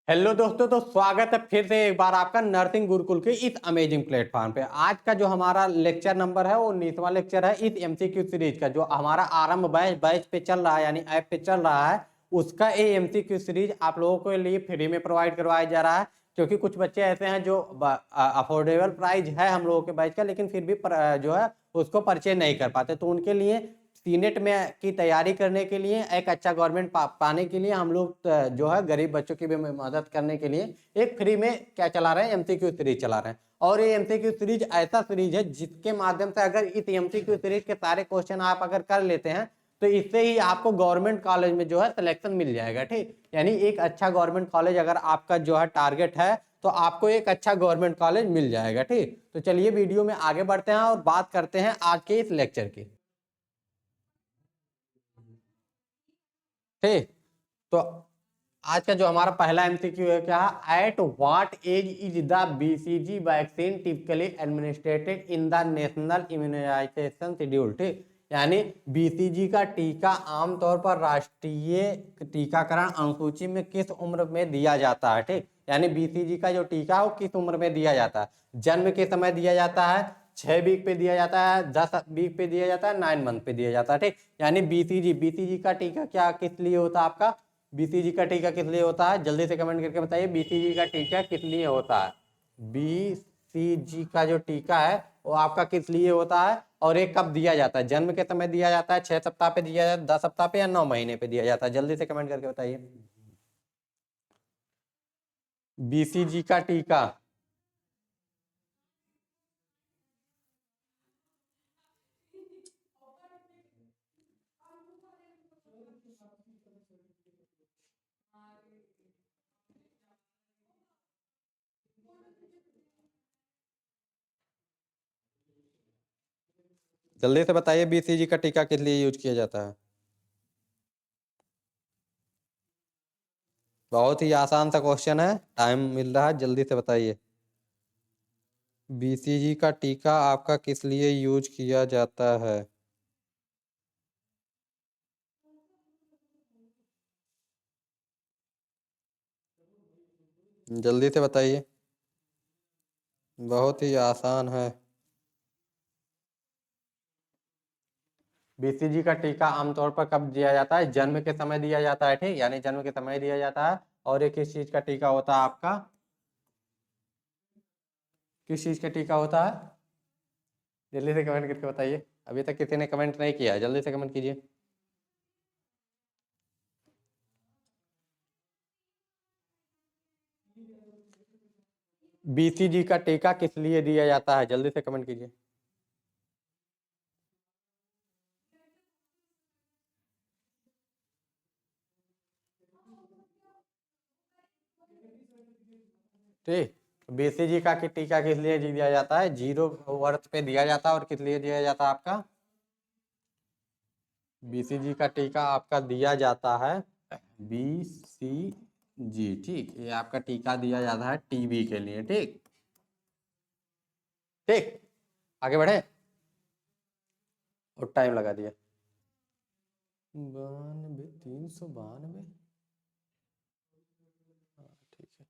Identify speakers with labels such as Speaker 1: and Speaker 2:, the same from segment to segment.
Speaker 1: Hello दोस्तों, तो स्वागत है फिर से एक बार आपका नर्सिंग गुरुकुल के इस अमेजिंग प्लेटफॉर्म पे। आज का जो हमारा लेक्चर नंबर है वो 19वां लेक्चर है इस एमसीक्यू सीरीज का, जो हमारा आरंभ बैच पे चल रहा है, यानी ऐप पे चल रहा है। उसका ये एमसीक्यू सीरीज आप लोगों के लिए फ्री में प्रोवाइड करवाया जा रहा है, क्योंकि कुछ बच्चे ऐसे हैं जो अफोर्डेबल प्राइस है हम लोगों के बैच का, लेकिन फिर भी जो है उसको परचेज नहीं कर पाते। तो उनके लिए सीनेट में की तैयारी करने के लिए, एक अच्छा गवर्नमेंट पाने के लिए हम लोग जो है गरीब बच्चों की भी मदद करने के लिए एक फ्री में क्या चला रहे हैं, एमसीक्यू सीरीज चला रहे हैं। और ये एमसीक्यू सीरीज ऐसा सीरीज है जिसके माध्यम से अगर इस एमसीक्यू सीरीज के सारे क्वेश्चन आप अगर कर लेते हैं तो इससे ही आपको गवर्नमेंट कॉलेज में जो है सिलेक्शन मिल जाएगा। ठीक, यानी एक अच्छा गवर्नमेंट कॉलेज अगर आपका जो है टारगेट है तो आपको एक अच्छा गवर्नमेंट कॉलेज मिल जाएगा। ठीक, तो चलिए वीडियो में आगे बढ़ते हैं और बात करते हैं आज के इस लेक्चर की। ठीक, तो आज का जो हमारा पहला एमसीक्यू है, क्या है, at what age is the BCG vaccine typically administered in the national immunization schedule. ठीक, यानी बीसीजी का टीका आमतौर पर राष्ट्रीय टीकाकरण अनुसूची में किस उम्र में दिया जाता है। ठीक, यानी बीसीजी का जो टीका है वो किस उम्र में दिया जाता है। जन्म के समय दिया जाता है, 6 वीक पे दिया जाता है, 10 वीक पे दिया जाता है, 9 मंथ पे दिया जाता है। ठीक, यानी बीसीजी का टीका क्या किस लिए होता है आपका, बीसीजी का टीका किस लिए होता है, जल्दी से कमेंट करके बताइए बीसीजी का टीका किस लिए होता है। बीसीजी का जो टीका है वो आपका किस लिए होता है और ये कब दिया जाता है। जन्म के समय दिया जाता है, 6 सप्ताह पे दिया जाता है, 10 सप्ताह पे या 9 महीने पे दिया जाता है। जल्दी से कमेंट करके बताइए बीसीजी का टीका। जल्दी से बताइए बीसीजी का टीका किस लिए यूज किया जाता है। बहुत ही आसान सा क्वेश्चन है, टाइम मिल रहा है, जल्दी से बताइए बीसीजी का टीका आपका किस लिए यूज किया जाता है। जल्दी से बताइए, बहुत ही आसान है। बीसीजी का टीका आमतौर पर कब दिया जाता है, जन्म के समय दिया जाता है। ठीक, यानी जन्म के समय दिया जाता है। और ये किस चीज का टीका होता है आपका, किस चीज का टीका होता है, जल्दी से कमेंट करके बताइए। अभी तक किसी ने कमेंट नहीं किया है, जल्दी से कमेंट कीजिए। बीसीजी का टीका किस लिए दिया जाता है, जल्दी से कमेंट कीजिए। ठीक, बीसीजी का टीका किस लिए दिया जाता है, 0 वर्ष पे दिया जाता है। और किस लिए दिया जाता है आपका, बीसीजी का टीका आपका दिया जाता है बीसीजी। ठीक, ये आपका टीका दिया जाता है टीबी के लिए। ठीक, ठीक, आगे बढ़े और टाइम लगा दिया 92, 392। ठीक है,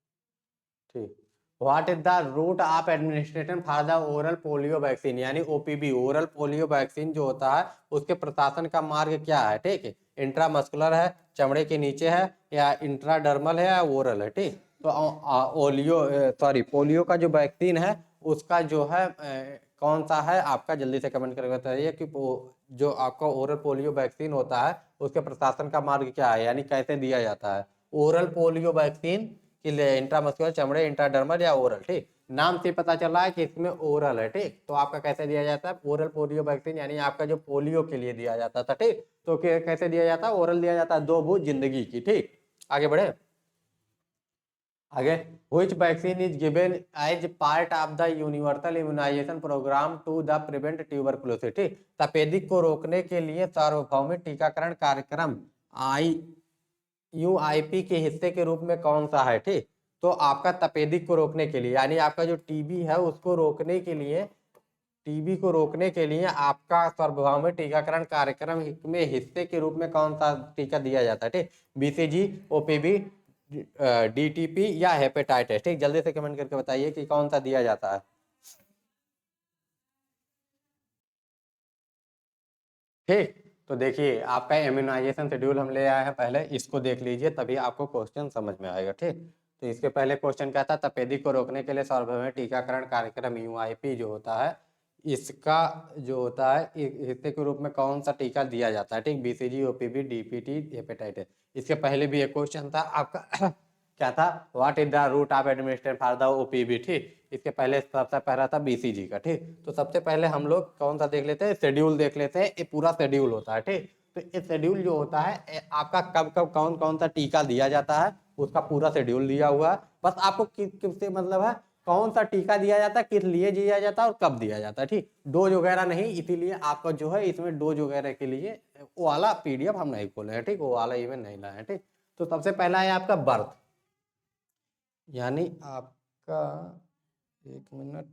Speaker 1: ठीक। What is the route of administration for the oral polio vaccine, यानी ओपीवी, ओरल पोलियो वैक्सीन जो होता है उसके प्रशासन का मार्ग क्या है। ठीक है, इंट्रामस्कुलर है, चमड़े के नीचे है, या इंट्राडर्मल है, या ओरल है। ठीक, तो पोलियो का जो वैक्सीन है उसका जो है कौन सा है आपका, जल्दी से कमेंट करके बताइए कि जो आपका ओरल पोलियो वैक्सीन होता है उसके प्रशासन का मार्ग क्या है, यानी कैसे दिया जाता है। ओरल पोलियो वैक्सीन कि इंट्रामस्कुलर, चमड़े, इंट्राडर्मल या ओरल। ठीक, नाम से पता चल रहा है कि इसमें ओरल है। ठीक, तो आपका कैसे दिया जाता है, ओरल पोलियो वैक्सीन, यानी आपका जो पोलियो के लिए दिया जाता था। ठीक, तो कैसे दिया जाता है, ओरल दिया जाता है, 2 बूंद जिंदगी की। ठीक, आगे बढ़े, आगे। Which vaccine is given as part of the universal immunization program to the prevent tuberculosis। तपेदिक को रोकने के लिए सार्वभौमिक टीकाकरण कार्यक्रम यूआईपी के हिस्से के रूप में कौन सा है। ठीक, तो आपका तपेदिक को रोकने के लिए, यानी आपका जो टीबी है उसको रोकने के लिए, टीबी को रोकने के लिए आपका सार्वभौमिक टीकाकरण कार्यक्रम में हिस्से के रूप में कौन सा टीका दिया जाता है। ठीक, बीसीजी, ओपीवी, डीटीपी या हेपेटाइटिस। ठीक, जल्दी से कमेंट करके बताइए कि कौन सा दिया जाता है। ठीक, तो देखिए आपका इम्यूनाइजेशन शेड्यूल हम ले आए हैं, पहले इसको देख लीजिए तभी आपको क्वेश्चन समझ में आएगा। ठीक, तो इसके पहले क्वेश्चन क्या था, तपेदिक को रोकने के लिए सार्वभौमिक टीकाकरण कार्यक्रम यूआईपी जो होता है, इसका जो होता है हिस्से के रूप में कौन सा टीका दिया जाता है। ठीक, बीसीजी, ओपीवी, डीपीटी, हेपेटाइटिस। इसके पहले भी एक क्वेश्चन था आपका क्या था, what is the route of administration for the OPV. ठीक, इसके पहले सबसे पहला था बीसीजी का। ठीक, तो सबसे पहले हम लोग कौन सा देख लेते हैं, शेड्यूल देख लेते हैं। ये पूरा शेड्यूल होता है। ठीक, तो ये शेड्यूल जो होता है आपका कब कब कौन कौन सा टीका दिया जाता है, उसका पूरा शेड्यूल दिया हुआ है। बस आपको किससे मतलब है, कौन सा टीका दिया जाता है, किस लिए दिया जाता है और कब दिया जाता है। ठीक, डोज वगैरह नहीं, इसीलिए आपका जो है इसमें डोज वगैरह के लिए वो वाला पीडीएफ हम नहीं खोले हैं। ठीक, वो वाला इवेंट नहीं लाए हैं। ठीक, तो सबसे पहला है आपका बर्थ, यानी आपका, एक मिनट,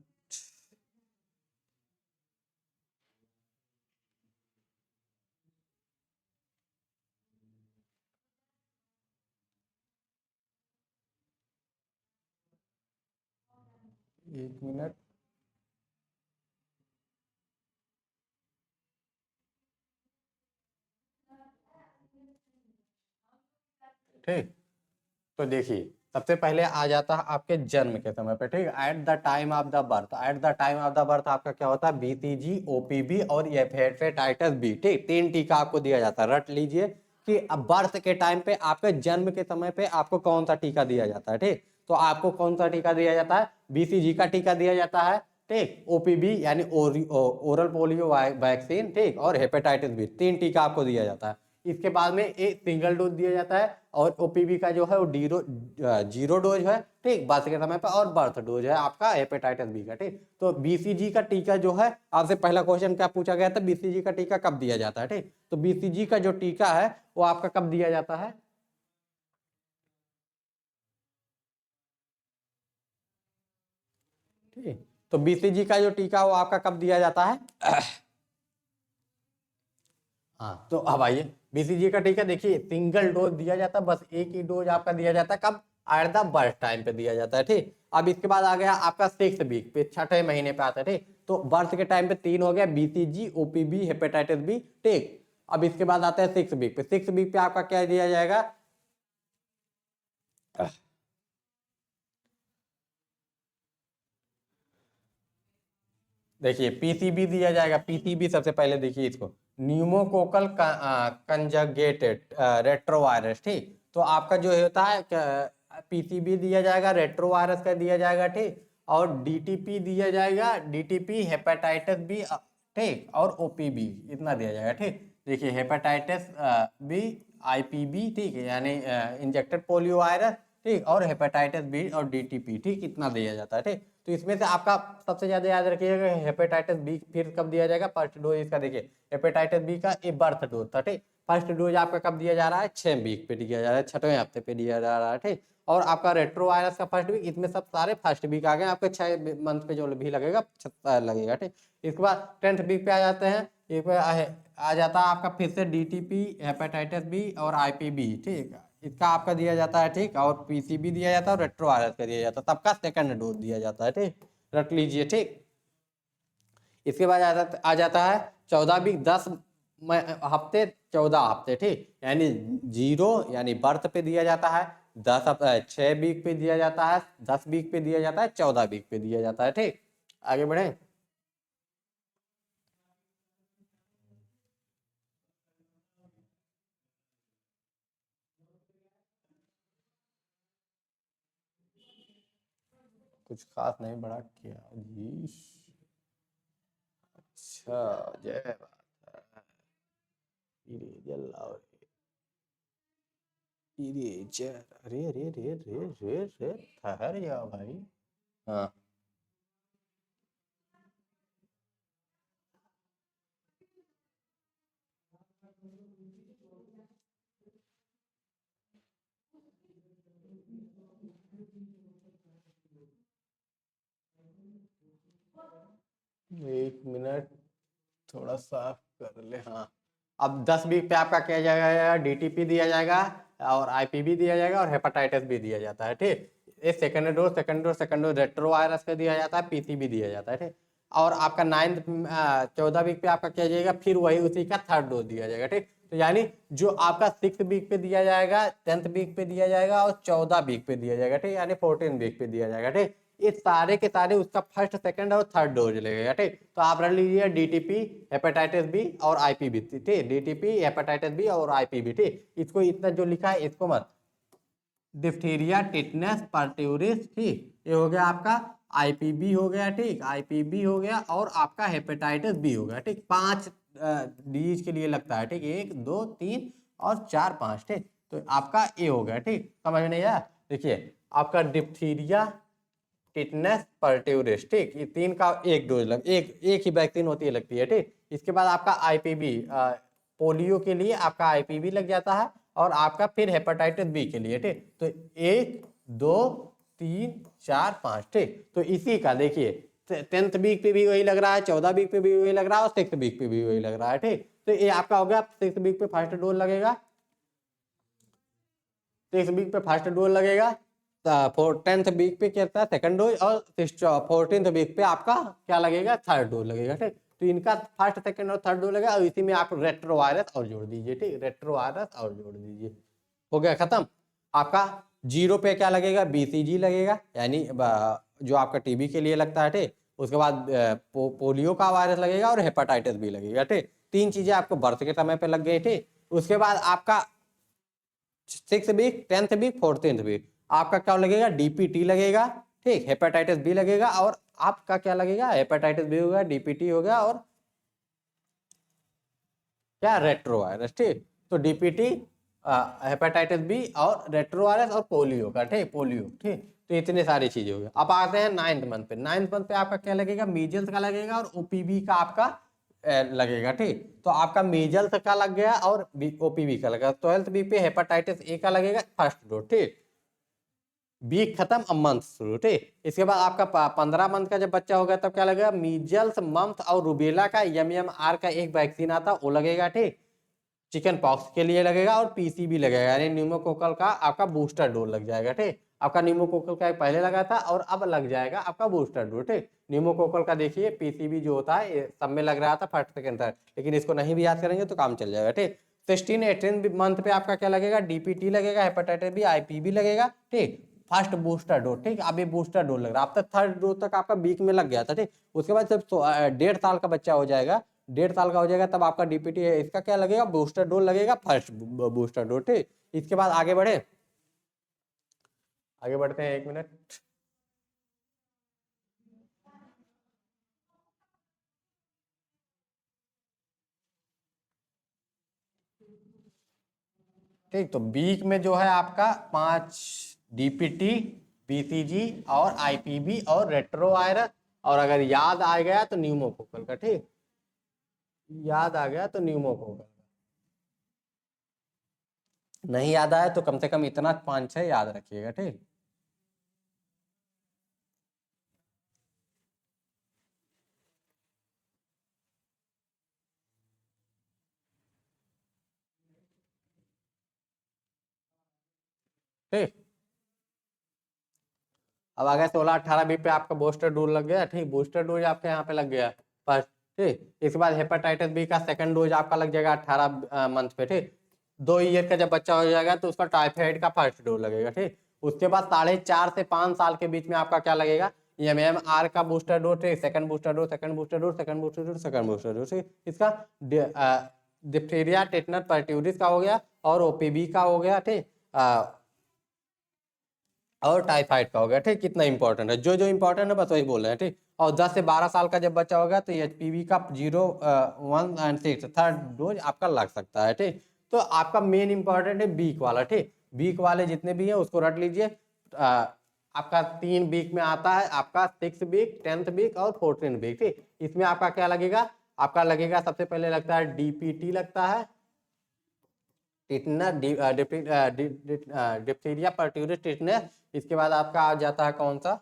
Speaker 1: एक मिनट। ठीक, तो देखिए सबसे पहले आ जाता है आपके जन्म के समय पे। ठीक, at the time of the birth, at the time of the birth आपका क्या होता है, बीसीजी, ओपीवी और हेपेटाइटिस बी। ठीक, तीन टीका आपको दिया जाता है, रट लीजिए कि अब बर्थ के टाइम पे, आपके जन्म के समय पे आपको कौन सा टीका दिया जाता है। ठीक, तो आपको कौन सा टीका दिया जाता है, बीसीजी का टीका दिया जाता है। ठीक, ओपीवी यानी ओरल पोलियो वैक्सीन। ठीक, और हेपेटाइटिस बी, तीन टीका आपको दिया जाता है। इसके बाद में एक सिंगल डोज दिया जाता है, और ओपीवी का जो है वो जीरो डोज है। ठीक, बर्थ के समय पर, और बर्थ डोज है आपका हेपेटाइटिस बी का। ठीक, तो बीसीजी का टीका जो है, आपसे पहला क्वेश्चन क्या पूछा गया था, बीसीजी का टीका कब दिया जाता है। ठीक, तो बीसीजी का जो टीका है वो आपका कब दिया जाता है, ठीक, तो बीसीजी का जो टीका वो आपका कब दिया जाता है। हाँ, तो अब आइए, बीसीजी का टीका देखिए सिंगल डोज दिया जाता है, बस एक ही डोज आपका दिया जाता है, कब, एट द बर्थ टाइम पे दिया जाता है। ठीक, अब इसके बाद आ गया आपका 6 वीक पे, छठे महीने पे आता है। ठीक, तो बर्थ के टाइम पे तीन हो गया, बीसीजी, ओपीवी, हेपेटाइटिस बी। ठीक, अब इसके बाद आता है 6 वीक पे, 6 वीक पे आपका क्या दिया जाएगा, देखिए पीसीबी दिया जाएगा। पीसीबी सबसे पहले देखिए इसको, न्यूमोकोकल कंजगेटेड रेट्रोवायरस। ठीक, तो आपका जो होता है पीसीबी दिया जाएगा, रेट्रोवायरस का दिया जाएगा। ठीक, और डीटीपी दिया जाएगा, डीटीपी, हेपेटाइटिस बी। ठीक, और ओपीबी, इतना दिया जाएगा। ठीक, देखिए हेपेटाइटिस बी, आईपीबी, ठीक है, यानी इंजेक्टेड पोलियो वायरस। ठीक, और हेपेटाइटिस बी और डीटीपी। ठीक, इतना दिया जाता है। ठीक, तो इसमें से आपका सबसे ज्यादा याद रखिएगा हेपेटाइटिस बी फिर कब दिया जाएगा, फर्स्ट डोज इसका देखिए, हेपेटाइटिस बी का ये बर्थ डोज था। ठीक, फर्स्ट डोज आपका कब दिया जा रहा है, 6 वीक पे दिया जा रहा है, छठवें हफ्ते पे दिया जा रहा है। ठीक, और आपका रेट्रो वायरस का फर्स्ट वीक, इसमें सब सारे फर्स्ट वीक आ गए आपके, 6 मंथ पे जो भी लगेगा लगेगा। ठीक, इसके बाद 10th वीक पे आ जाते हैं, एक पे आ जाता है आपका फिर से डीटीपी, हेपेटाइटिस बी और आईपीबी। ठीक, इसका आपका दिया जाता है। ठीक, और पीसीबी दिया जाता है और रेट्रो वायरस का दिया जाता है, सबका सेकंड डोज दिया जाता है। ठीक, रख लीजिए। ठीक, इसके बाद आ जाता है 14 वीक, 10 हफ्ते, 14 हफ्ते। ठीक, यानी जीरो, यानी बर्थ पे दिया जाता है, 6 वीक पे दिया जाता है, 10 वीक पे दिया जाता है, 14 वीक पे दिया जाता है। ठीक, आगे बढ़े, कुछ खास नहीं बड़ा किया जी। अच्छा, जय बात है, इरेजर लाओ, इरेजर, अरे अरे रे रे रे रे, ठहर जाओ भाई। हाँ, 1 मिनट, थोड़ा साफ कर ले। हाँ, अब 10 वीक पे आपका क्या जाएगा, डीटीपी दिया जाएगा और आईपीवी दिया जाएगा और हेपेटाइटिस भी दिया जाता है, ठीक। ये सेकेंड डोज रेट्रो वायरस का दिया जाता है, पीसीबी दिया जाता है, ठीक। और आपका 14 वीक पे आपका क्या जाएगा, फिर वही उसी का थर्ड डोज दिया जाएगा, ठीक। तो यानी जो आपका 6 वीक पे दिया जाएगा, 10th वीक पे दिया जाएगा और 14 वीक पे दिया जाएगा, ठीक, यानी 14 वीक पे दिया जाएगा, ठीक। ये सारे के सारे उसका फर्स्ट, सेकंड और थर्ड डोज लगेगा, ठीक। तो आप रख लीजिए डीटीपी, हेपेटाइटिस बी और आईपीवी, ठीक। डीटीपी, हेपेटाइटिस बी और आईपीवी, ठीक। इसको इतना जो लिखा है इसको मत, डिप्थीरिया, टिटनेस, पर्ट्यूरिस, ठीक, ये हो गया आपका आईपीबी हो गया, ठीक, आईपीबी हो गया और आपका हेपेटाइटिस बी हो गया, ठीक। 5 डिजीज के लिए लगता है, ठीक, 1 2 3 और 4 5, ठीक। तो आपका ए हो गया, ठीक, समझ में नहीं आया। देखिए आपका डिप्थीरिया, टिटनेस, पर्ट्यूरिस, ठीक, ये 3 का एक डोज एक ही वैक्सीन होती है, लगती है, ठीक। इसके बाद आपका आईपीबी, पोलियो के लिए आपका आईपीबी लग जाता है और आपका फिर हेपेटाइटिस बी के लिए, ठीक। तो 1 2 3 4 5, ठीक। तो इसी का देखिए 10th वीक पे भी वही लग रहा है, 14 वीक पे भी वही लग रहा है और 6th वीक पे भी वही लग रहा है, ठीक। तो ये आपका हो गया 6th वीक पे फर्स्ट डोज लगेगा, 6th वीक पे फर्स्ट डोज लगेगा, 10th वीक पे क्या सेकंड डोज और 14th वीक पे आपका क्या लगेगा, थर्ड डोज लगेगा, ठीक। तो इनका फर्स्ट, सेकंड और थर्ड डोज लगेगा और इसी में आप रेट्रो वायरस और जोड़ दीजिए, ठीक, रेट्रो वायरस और जोड़ दीजिए, हो गया खत्म। आपका 0 पे क्या लगेगा, बीसीजी लगेगा, यानी जो आपका टीबी के लिए लगता है, ठीक। उसके बाद पोलियो का वायरस लगेगा और हेपेटाइटिस भी लगेगा, ठीक। 3 चीजें आपको बर्थ के समय पे लग गई, ठीक। उसके बाद आपका 6th week, 10th week, 14th week आपका क्या लगेगा, डीपीटी लगेगा, ठीक, हेपेटाइटिस बी लगेगा और आपका क्या लगेगा, हेपेटाइटिस बी होगा, डीपीटी होगा और क्या, रेट्रो वायरस, ठीक। तो डीपीटी, हेपेटाइटिस बी और रेट्रो वायरस और पोलियो का, ठीक, पोलियो, ठीक। तो इतने सारी चीजें हो गई। अब आते हैं 9th मंथ पे। 9th मंथ पे आपका क्या लगेगा, मीजल्स का लगेगा और ओपीवी का आपका लगेगा, ठीक। तो आपका मीजल्स का लग गया और ओपीवी का लगेगा। 12th वीक पे हेपेटाइटिस ए का लगेगा फर्स्ट डोज, ठीक। वीक खत्म, अब मंथ शुरू, ठीक। इसके बाद आपका 15 मंथ का जब बच्चा होगा तब क्या लगेगा, मीजल्स, मम्थ और रूबेला का एमएमआर का एक वैक्सीन आता वो लगेगा, ठीक। चिकन पॉक्स के लिए लगेगा और पीसीबी लगेगा, यानी न्यूमोकोकल का आपका बूस्टर डोज लग जाएगा, ठीक। आपका न्यूमोकोकल का एक पहले लगा था और अब लग जाएगा आपका बूस्टर डोज, ठीक। न्यूमोकोकल का देखिए पीसीबी जो होता है ये सब में लग रहा था फर्स्ट, सेकंड, थर्ड, लेकिन इसको नहीं भी याद करेंगे तो काम चल जाएगा, ठीक। 16 18 मंथ पे आपका क्या लगेगा, डीपीटी लगेगा, हेपेटाइटिस बी, आईपीबी लगेगा, ठीक। फर्स्ट बूस्टर डोज, ठीक। अब ये बूस्टर डोज लग रहा है, अब तक थर्ड डोज तक आपका वीक में लग गया था, ठीक। उसके बाद जब 1.5 साल का बच्चा हो जाएगा, 1.5 साल का हो जाएगा तब आपका डीपीटी है, इसका क्या लगेगा, बूस्टर डोज लगेगा, फर्स्ट बूस्टर डोज, ठीक। इसके बाद आगे बढ़े, आगे बढ़ते हैं, 1 मिनट। ठीक, तो वीक में जो है आपका 5 डीपीटी, बीसीजी और आईपीबी और रेट्रो वायरस, और अगर याद आ गया तो न्यूमोकोकल का, ठीक, याद आ गया तो न्यूमोकोकल, नहीं याद आया तो कम से कम इतना 5 6 याद रखिएगा, ठीक। ठीक, अब आ गया 16 18 बी पे आपका बूस्टर डोज लग गया, ठीक। बूस्टर डोज आपके यहाँ पे लग गया फर्स्ट, ठीक। इसके बाद हेपेटाइटिस बी का सेकंड डोज आपका लग जाएगा 18 मंथ पे, ठीक। 2 ईयर का जब बच्चा हो जाएगा तो उसका टाइफाइड का फर्स्ट डोज लगेगा, ठीक। उसके बाद 4.5 से 5 साल के बीच में आपका क्या लगेगा, एमएमआर का बूस्टर डोज, ठीक। Second booster dose, second booster dose, second booster dose, second booster dose, ठीक। इसका डिप्थीरिया, टेटनस, पर्ट्यूरिस का हो गया और ओपीबी का हो गया, ठीक, और टाइफाइड का हो गया, ठीक। कितना इंपॉर्टेंट है, जो जो इंपॉर्टेंट है बस वही बोल रहे हैं, ठीक। और 10 से 12 साल का जब बच्चा होगा तो एचपीवी का 0 1 एंड 6 थर्ड डोज आपका लग सकता है, ठीक। तो आपका मेन इंपॉर्टेंट है वीक वाला, ठीक। वीक वाले जितने भी हैं उसको रट लीजिए। आपका 3 वीक में आता है आपका 6 वीक, 10th वीक और 14th वीक, ठीक। इसमें आपका क्या लगेगा, आपका लगेगा सबसे पहले लगता है डीपीटी लगता है, टिटनस, डिप्थीरिया, पर्ट्यूरिस, टिटनस। इसके बाद आपका आ जाता है कौन सा,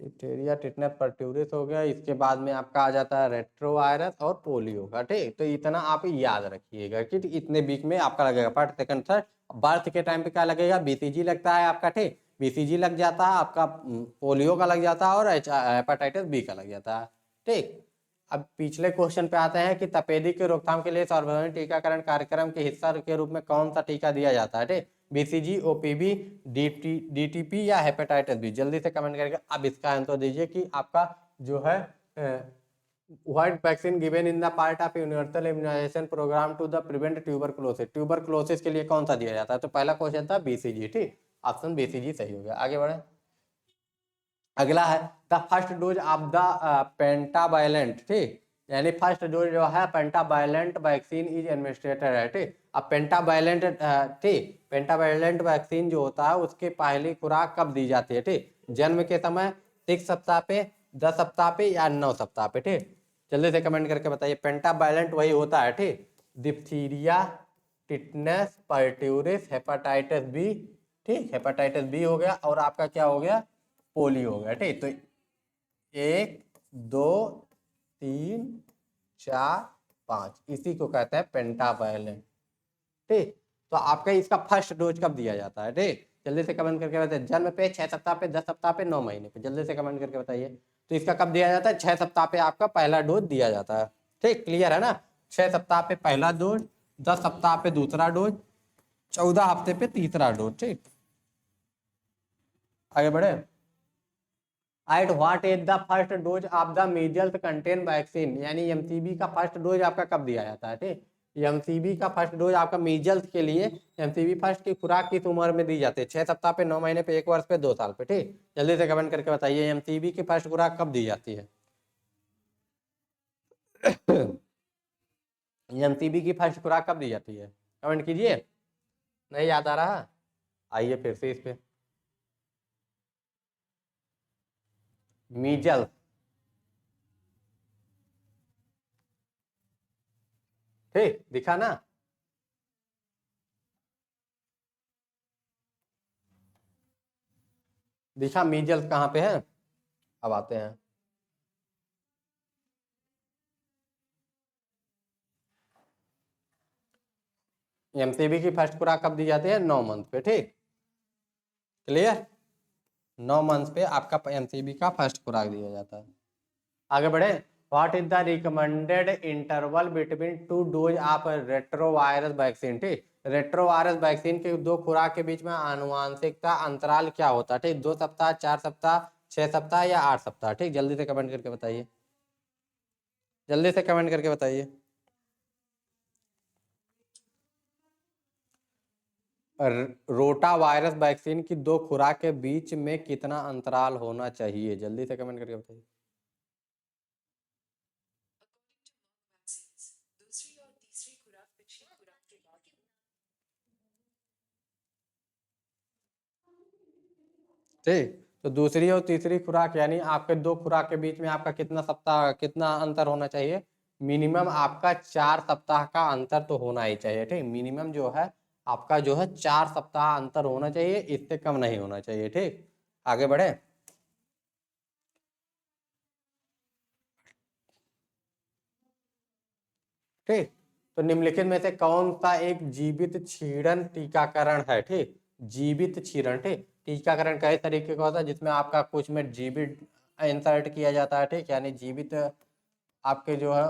Speaker 1: डिप्थीरिया, टिटनेस, परट्यूरिस हो गया। इसके बाद में आपका आ जाता है रेट्रोवायरस और पोलियो का। ठीक, तो इतना आप याद रखिएगा कि इतने वीक में आपका लगेगा फर्स्ट सेकंड थर्ड। बर्थ के टाइम पे क्या लगेगा, बीसीजी लगता है आपका। ठीक, बीसीजी लग जाता है आपका, पोलियो का लग जाता है और हेपेटाइटिस बी का लग जाता है। ठीक, अब पिछले क्वेश्चन पे आते हैं कि तपेदिक की रोकथाम के लिए सार्वजनिक टीकाकरण कार्यक्रम के हिस्सा के रूप में कौन सा टीका दिया जाता है। ठीक, बीसीजी, ओपीवी, डीटीपी या हेपेटाइटिस बी। जल्दी से कमेंट करके अब इसका आंसर दीजिए कि आपका जो है what vaccine given in the part of universal immunization program to the prevent tuberculosis. Tuberculosis के लिए कौन सा दिया जाता है, तो पहला क्वेश्चन था बीसीजी। ठीक, ऑप्शन बीसीजी सही हो गया। आगे बढ़े, अगला है the first dose of the pentavalent. ठीक, यानी फर्स्ट डोज जो है पेंटाबाइलेंट वैक्सीन इज एडमिनिस्ट्रेटेड है। ठीक, अब पेंटाबाइलेंट, ठीक, पेंटाबाइलेंट वैक्सीन जो होता है उसके पहली खुराक कब दी जाती है। ठीक, जन्म के समय, 6 सप्ताह पे, 10 सप्ताह पे या 9 सप्ताह पे। ठीक, जल्दी से कमेंट करके बताइए। पेंटाबाइलेंट वही होता है। ठीक, डिप्थीरिया, टिटनेस, परट्यूरिस, हेपेटाइटिस बी। ठीक, हेपेटाइटिस बी हो गया और आपका क्या हो गया, पोलियो हो गया। ठीक, तो 1 2 3 4 5 इसी को कहते हैं पेंटावायलेंट। ठीक, तो आपका इसका फर्स्ट डोज कब दिया जाता है। ठीक, जल्दी से कमेंट करके बताइए। जन्म पे, 6 सप्ताह पे, 10 सप्ताह पे, 9 महीने पे। जल्दी से कमेंट करके बताइए। तो इसका कब दिया जाता है, 6 सप्ताह पे आपका पहला डोज दिया जाता है। ठीक, क्लियर है ना। 6 सप्ताह पे पहला डोज, 10 सप्ताह पे दूसरा डोज, 14 हफ्ते पे तीसरा डोज। ठीक, आगे बढ़े। At what is the first dose of the measles contain vaccine, यानी एमसीबी का फर्स्ट डोज आपका कब दिया जाता है। ठीक, एमसीबी का फर्स्ट डोज आपका मीजल्स के लिए, एमसीबी फर्स्ट की खुराक किस उम्र में दी जाती है, 6 सप्ताह पे, 9 महीने पे, 1 वर्ष पे, 2 साल पे। ठीक, जल्दी से कमेंट करके बताइए एमसीबी की फर्स्ट खुराक कब दी जाती है। एमसीबी की फर्स्ट खुराक कब दी जाती है, कमेंट कीजिए। नहीं याद आ रहा, आइए फिर से इस पे। मीजल्स, ठीक दिखा ना। दिखा मीजल्स कहाँ पे है। अब आते हैं, एमसीबी की फर्स्ट खुराक कब दी जाती है, 9 मंथ पे। ठीक, क्लियर, 9 मंथ पे आपका एमसीबी का फर्स्ट खुराक दिया जाता है। आगे बढ़े। What is the recommended interval between 2 dose of retrovirus vaccine. ठीक, रेट्रोवायरस वैक्सीन के 2 खुराक के बीच में आनुवांशिकता अंतराल क्या होता है। ठीक, 2 सप्ताह, 4 सप्ताह, 6 सप्ताह या 8 सप्ताह। ठीक, जल्दी से कमेंट करके बताइए। जल्दी से कमेंट करके बताइए। रोटा वायरस वैक्सीन की 2 खुराक के बीच में कितना अंतराल होना चाहिए, जल्दी से कमेंट करके बताइए। ठीक, तो दूसरी और तीसरी खुराक यानी आपके 2 खुराक के बीच में आपका कितना सप्ताह, कितना अंतर होना चाहिए, मिनिमम आपका 4 सप्ताह का अंतर तो होना ही चाहिए। ठीक, मिनिमम जो है आपका जो है 4 सप्ताह अंतर होना चाहिए, इससे कम नहीं होना चाहिए। ठीक, आगे बढ़े। ठीक, तो निम्नलिखित में से कौन सा एक जीवित क्षीणन टीकाकरण है। ठीक, जीवित क्षीणन। ठीक, टीकाकरण कई तरीके का होता है जिसमें आपका कुछ में जीवित इंसर्ट किया जाता है। ठीक, यानी जीवित आपके जो है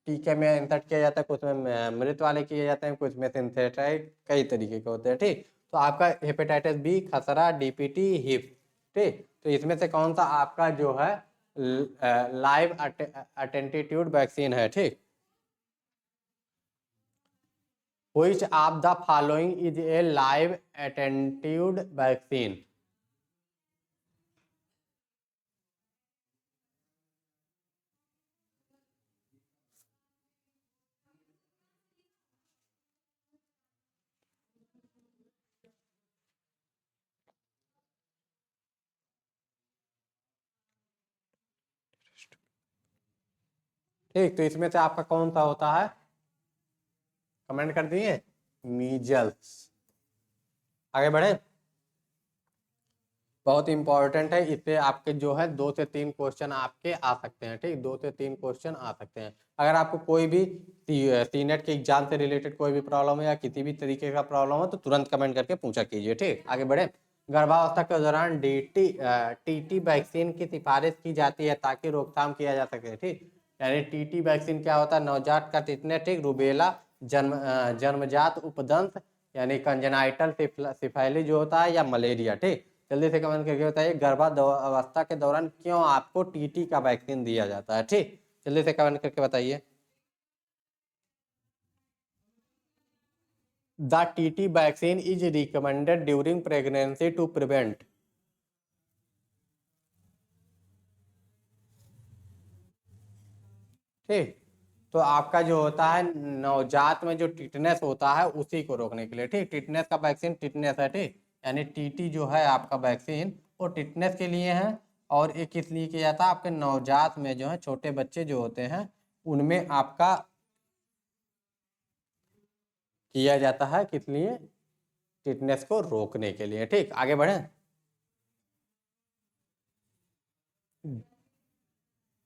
Speaker 1: टीके में इंसर्ट किया जाता है, कुछ में मृत वाले किए जाते हैं, कुछ में सिंथेटाइड, कई तरीके के होते हैं। ठीक, तो आपका हेपेटाइटिस बी, खसरा, डीपीटी, हिप। ठीक, तो इसमें से कौन सा आपका जो है लाइव अटेंटिट्यूड वैक्सीन है। ठीक, Which of the following is a live attenuated vaccine? ठीक, तो इसमें से आपका कौन सा होता है, कमेंट कर दिए। मीजल्स। आगे बढ़े। बहुत इंपॉर्टेंट है, इससे आपके जो है 2 से 3 क्वेश्चन आपके आ सकते हैं। ठीक, 2 से 3 क्वेश्चन आ सकते हैं। अगर आपको कोई भी सीनेट के एग्जाम से रिलेटेड कोई भी प्रॉब्लम है या किसी भी तरीके का प्रॉब्लम हो तो तुरंत कमेंट करके पूछा कीजिए। ठीक, आगे बढ़े। गर्भावस्था के दौरान टीटी वैक्सीन की सिफारिश की जाती है ताकि रोकथाम किया जा सके। ठीक, यानी टीटी वैक्सीन क्या होता है? नवजात का टिटनेस, ठीक, रूबेला, जन्मजात उपदंश यानी कंजेनाइटल सिफाइलिस जो होता है, या मलेरिया। ठीक, जल्दी से कमेंट करके बताइए गर्भावस्था के दौरान क्यों आपको टीटी का वैक्सीन दिया जाता है। ठीक, जल्दी से कमेंट करके बताइए। The TT vaccine is recommended during pregnancy to prevent. ठीक, तो आपका जो होता है नवजात में जो टिटनेस होता है उसी को रोकने के लिए। ठीक, टिटनेस का वैक्सीन टिटनेस है। ठीक, यानी टीटी जो है आपका वैक्सीन वो टिटनेस के लिए है। और एक किस लिए किया जाता है? आपके नवजात में जो है छोटे बच्चे जो होते हैं उनमें आपका किया जाता है, किस लिए? टिटनेस को रोकने के लिए। ठीक, आगे बढ़े।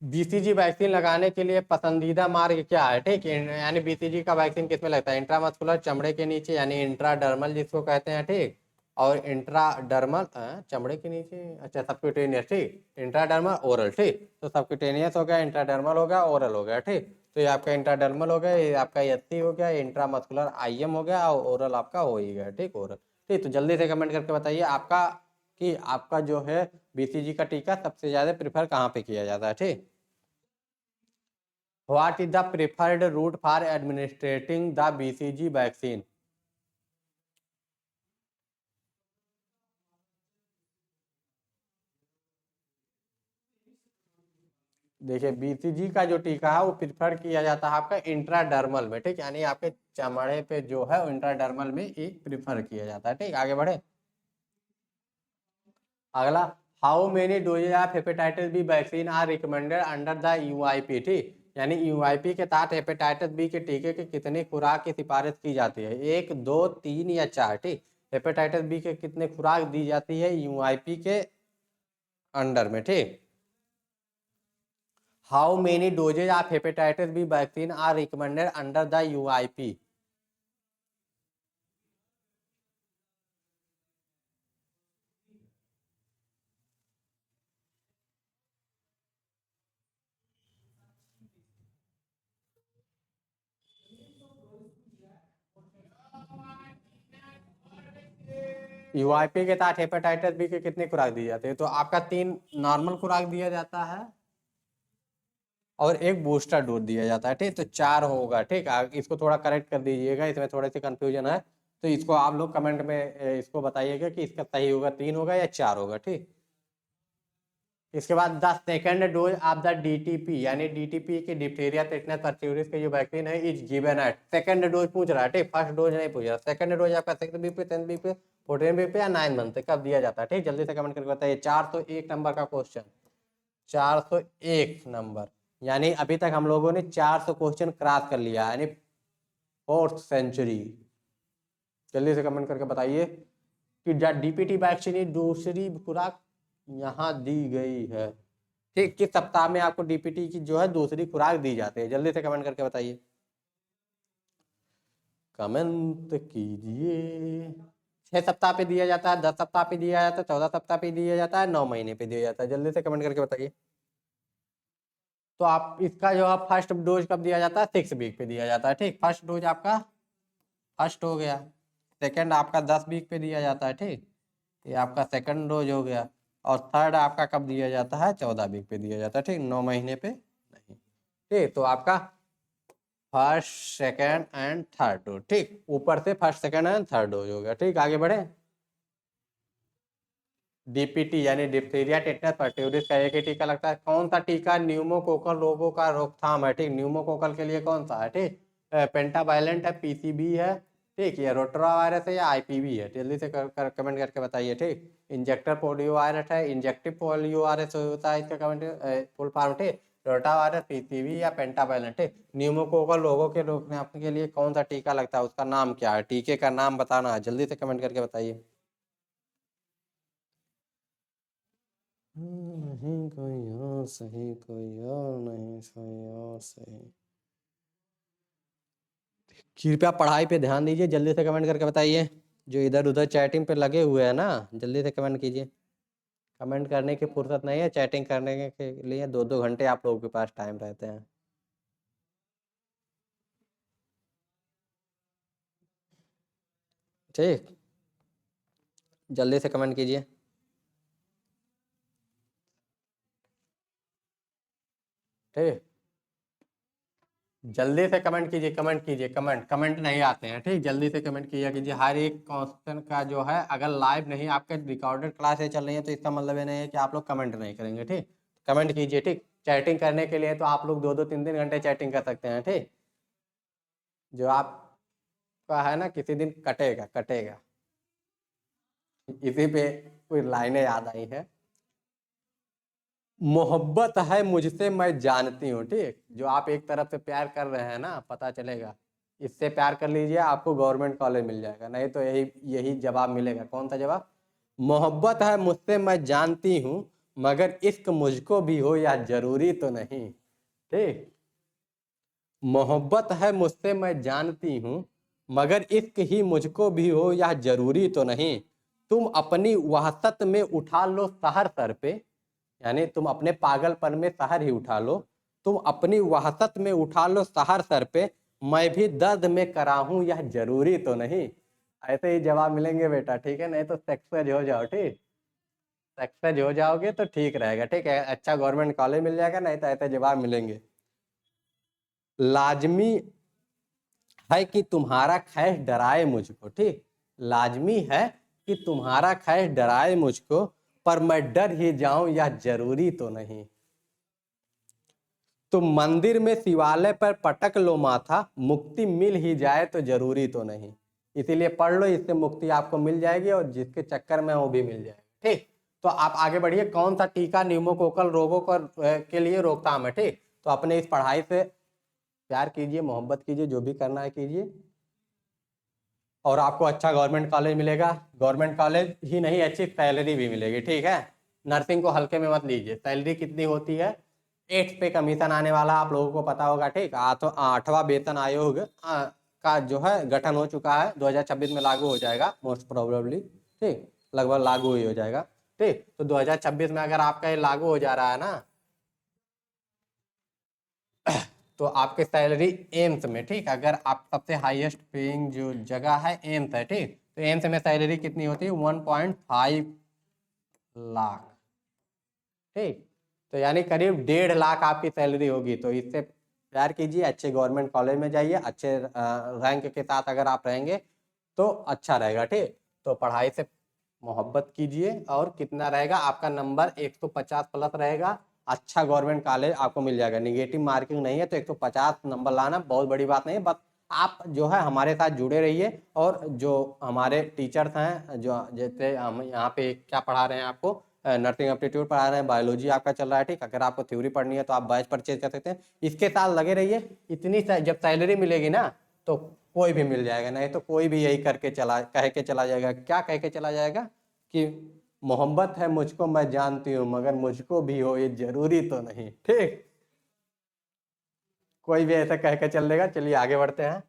Speaker 1: बीसीजी वैक्सीन लगाने के लिए पसंदीदा मार्ग क्या है? ठीक, यानी बीसीजी का वैक्सीन किस में लगता है? इंट्रामस्कुलर, चमड़े के नीचे यानी इंट्राडर्मल जिसको कहते हैं। ठीक, और इंट्राडर्मल चमड़े के नीचे, अच्छा सबक्यूटेनियस। ठीक, इंट्राडर्मल, ओरल। ठीक, तो सबक्यूटेनियस हो गया, इंट्राडर्मल हो गया, ओरल हो गया। ठीक, तो ये आपका इंट्राडर्मल हो गया, ये आपका एससी हो गया, इंट्रामस्कुलर आईएम हो गया, और ओरल आपका हो ही गया। ठीक, ओरल। ठीक, तो जल्दी से कमेंट करके बताइए आपका कि आपका जो है बीसीजी का टीका सबसे ज्यादा प्रिफर कहाँ पे किया जाता है। ठीक, What is the preferred route for administering the BCG vaccine? देखिए बीसीजी का जो टीका है वो प्रिफर किया जाता है आपका इंट्राडर्मल में। ठीक, यानी आपके चमड़े पे जो है वो इंट्राडर्मल में एक प्रिफर किया जाता है। ठीक, आगे बढ़े। अगला, how many doses of hepatitis B vaccine are recommended under the UIP. ठीक, यानी यूआईपी के तहत हेपेटाइटिस बी के टीके की कितनी खुराक की सिफारिश की जाती है? 1, 2, 3 या 4? ठीक, हेपेटाइटिस बी के कितने खुराक दी जाती है यूआईपी के अंडर में? ठीक, how many doses of hepatitis B vaccine are recommended under the UIP? UIP के तहत हेपेटाइटिस बी के कितनी खुराक दी जाती है? तो आपका 3 नॉर्मल खुराक दिया जाता है और एक बूस्टर डोज दिया जाता है। ठीक, तो 4 होगा। ठीक, इसको थोड़ा करेक्ट कर दीजिएगा, इसमें थोड़ी सी कंफ्यूजन है, तो इसको आप लोग कमेंट में इसको बताइएगा कि इसका सही होगा 3 होगा या 4 होगा। ठीक, इसके बाद the second dose of the DTP यानी डीटीपी की डिप्थीरिया टेटनस परट्यूसिस की जो वैक्सीन है is given at. Second dose पूछ रहा है। ठीक, फर्स्ट डोज नहीं पूछ रहा। सेकेंड डोज आपका 6 वीक पे, 10 वीक पे, 14 वीक पे या 9 मंथ पे कब दिया जाता है? ठीक, जल्दी से कमेंट करके बताइए। 401 नंबर का क्वेश्चन, 401 नंबर, यानी अभी तक हम लोगों ने 400 क्वेश्चन क्रॉस कर लिया, यानी 4th सेंचुरी। जल्दी से कमेंट करके बताइए कि डीपीटी वैक्सीन की दूसरी खुराक यहाँ दी गई है। ठीक, किस सप्ताह में आपको डीपीटी की जो है दूसरी खुराक दी जाती है? जल्दी से कमेंट करके बताइए, कमेंट कीजिए। 6 सप्ताह पे दिया जाता है, 10 सप्ताह पे दिया जाता है, 14 सप्ताह पे दिया जाता है, 9 महीने पे दिया जाता है? जल्दी से कमेंट करके बताइए। तो आप इसका जो है फर्स्ट डोज कब दिया जाता है? 6 वीक पे दिया जाता है। ठीक, फर्स्ट डोज आपका फर्स्ट हो गया। सेकंड आपका 10 वीक पे दिया जाता है। ठीक, ये आपका सेकंड डोज हो गया। और थर्ड आपका कब दिया जाता है? 14 वीक पे दिया जाता है। ठीक, 9 महीने पे नहीं। ठीक, तो आपका first, second and third dose. ठीक, ऊपर से first, second and third dose हो गया। ठीक, आगे बढ़े। डीपीटी यानी डिप्थीरिया टेटनस परट्यूसिस का एक ही टीका लगता है। कौन सा टीका न्यूमोकोकल रोगों का रोकथाम है? ठीक, न्यूमोकोकल के लिए कौन सा है? ठीक, पेंटाबाइलेंट है, पीसीबी है, ठीक, ये रोटरा वायरस है या आईपीवी है? जल्दी से कमेंट करके बताइए। ठीक, इंजेक्टर पोलियो वायरस है, इंजेक्टिव पोलियो वायरस होता है इसका कमेंट फुल फॉर्म। ठीक, रोटा वायरस, पीसीबी या पेंटाबाइलेंट? ठीक, न्यूमोकोकल रोगों के रोकने के लिए कौन सा टीका लगता है, उसका नाम क्या है? टीके का नाम बताना है, जल्दी से कमेंट करके बताइए। नहीं कोई और सही, कोई और नहीं, कोई और सही। कृपया पढ़ाई पे ध्यान दीजिए, जल्दी से कमेंट करके बताइए। जो इधर उधर चैटिंग पे लगे हुए हैं ना, जल्दी से कमेंट कीजिए। कमेंट करने की फुर्सत नहीं है, चैटिंग करने के लिए 2-2 घंटे आप लोगों के पास टाइम रहते हैं। ठीक, जल्दी से कमेंट कीजिए। ठीक, जल्दी से कमेंट कीजिए, कमेंट कीजिए, कमेंट नहीं आते हैं। ठीक, जल्दी से कमेंट कीजिए। हर एक क्वेश्चन का जो है, अगर लाइव नहीं आपके रिकॉर्डेड क्लासेस चल रही है तो इसका मतलब ये नहीं है कि आप लोग कमेंट नहीं करेंगे। ठीक, कमेंट कीजिए। ठीक, चैटिंग करने के लिए तो आप लोग 2-2 3-3 घंटे चैटिंग कर सकते हैं। ठीक, जो आपका है ना, किसी दिन कटेगा कटेगा। इसी पे कोई लाइनें याद आई है। मोहब्बत है मुझसे मैं जानती हूँ। ठीक, जो आप एक तरफ से प्यार कर रहे हैं ना, पता चलेगा। इससे प्यार कर लीजिए, आपको गवर्नमेंट कॉलेज मिल जाएगा, नहीं तो यही यही जवाब मिलेगा। कौन सा जवाब? मोहब्बत है मुझसे मैं जानती हूँ, मगर इश्क मुझको भी हो या जरूरी तो नहीं। ठीक, मोहब्बत है मुझसे मैं जानती हूँ, मगर इश्क ही मुझको भी हो या जरूरी तो नहीं। तुम अपनी वहशत में उठा लो सहर सर पे, यानी तुम अपने पागलपन में सहर ही उठा लो। तुम अपनी वहशत में उठा लो सहर सर पे, मैं भी दर्द में करा हूं यह जरूरी तो नहीं। ऐसे ही जवाब मिलेंगे बेटा, ठीक है? नहीं तो सक्सेस हो जाओ। ठीक, सक्सेस हो जाओगे तो ठीक रहेगा। ठीक है, अच्छा गवर्नमेंट कॉलेज मिल जाएगा, नहीं तो ऐसे जवाब मिलेंगे। लाजमी है कि तुम्हारा खैर डराए मुझको। ठीक, लाजमी है कि तुम्हारा खैर डराए मुझको, पर मैं डर ही जाऊं या जरूरी तो नहीं। तुम मंदिर में शिवालय पर पटक लो माथा, मुक्ति मिल ही जाए तो जरूरी तो नहीं। इसीलिए पढ़ लो, इससे मुक्ति आपको मिल जाएगी और जिसके चक्कर में वो भी मिल जाएगा। ठीक, तो आप आगे बढ़िए। कौन सा टीका न्यूमोकोकल रोगों के लिए रोकथाम है? ठीक, तो अपने इस पढ़ाई से प्यार कीजिए, मोहब्बत कीजिए, जो भी करना है कीजिए, और आपको अच्छा गवर्नमेंट कॉलेज मिलेगा। गवर्नमेंट कॉलेज ही नहीं, अच्छी सैलरी भी मिलेगी। ठीक है, नर्सिंग को हल्के में मत लीजिए। सैलरी कितनी होती है? 8 पे कमीशन आने वाला, आप लोगों को पता होगा। ठीक, तो 8वां वेतन आयोग का जो है गठन हो चुका है, 2026 में लागू हो जाएगा मोस्ट प्रोबेबली। ठीक, लगभग लागू ही हो जाएगा। ठीक, तो 2026 में अगर आपका ये लागू हो जा रहा है ना, तो आपके सैलरी एम्स में, ठीक, अगर आप सबसे हाईएस्ट पेइंग जो जगह है एम्स है। ठीक, तो एम्स में सैलरी कितनी होती है? 1.5 लाख। ठीक, तो यानी करीब 1.5 लाख आपकी सैलरी होगी। तो इससे प्यार कीजिए, अच्छे गवर्नमेंट कॉलेज में जाइए, अच्छे रैंक के साथ अगर आप रहेंगे तो अच्छा रहेगा। ठीक, तो पढ़ाई से मोहब्बत कीजिए, और कितना रहेगा आपका नंबर? 150 प्लस रहेगा। अच्छा गवर्नमेंट कॉलेज आपको मिल जाएगा। निगेटिव मार्किंग नहीं है तो 150 नंबर लाना बहुत बड़ी बात नहीं है। बस आप जो है हमारे साथ जुड़े रहिए, और जो हमारे टीचर्स हैं, जो जैसे हम यहाँ पे क्या पढ़ा रहे हैं आपको, नर्सिंग एप्टीट्यूड पढ़ा रहे हैं, बायोलॉजी आपका चल रहा है। ठीक, अगर आपको थ्योरी पढ़नी है तो आप बैच परचेज कर सकते हैं। इसके साथ लगे रहिए। इतनी जब सैलरी मिलेगी ना, तो कोई भी मिल जाएगा, नहीं तो कोई भी यही करके कह के चला जाएगा। क्या कह के चला जाएगा? कि मोहब्बत है मुझको मैं जानती हूँ, मगर मुझको भी हो ये जरूरी तो नहीं। ठीक, कोई भी ऐसा कह के चल देगा। चलिए आगे बढ़ते हैं।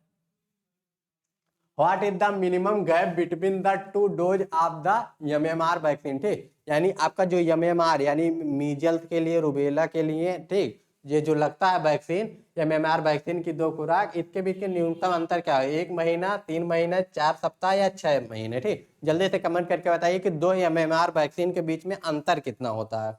Speaker 1: What is the minimum gap between the 2 dose of the MMR vaccine? ठीक, यानी आपका जो एमएमआर यानी मीजल्स के लिए, रुबेला के लिए, ठीक, ये जो लगता है वैक्सीन, एमएमआर वैक्सीन की 2 खुराक, इसके बीच के न्यूनतम अंतर क्या है? 1 महीना, 3 महीने, 4 सप्ताह या 6 महीने? ठीक, जल्दी से कमेंट करके बताइए कि 2 एमएमआर वैक्सीन के बीच में अंतर कितना होता है।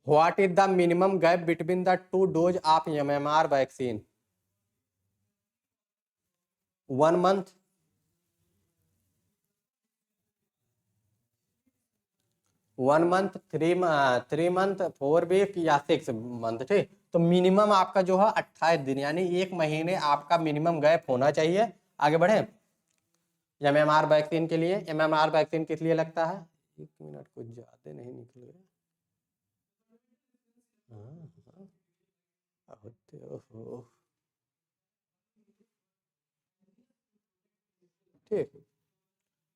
Speaker 1: What is the minimum gap between the 2 dose of MMR vaccine? 1 month, 1 month, 3 month, 4 week या 6 मंथ? ठीक, तो मिनिमम आपका जो है 28 दिन, यानी 1 महीने आपका मिनिमम गैप होना चाहिए। आगे बढ़े। एमएमआर वैक्सीन के लिए, एमएमआर वैक्सीन किस लिए लगता है? 1 मिनट, कुछ ज्यादा नहीं निकल गया। हाँ, ओहो, ठीक।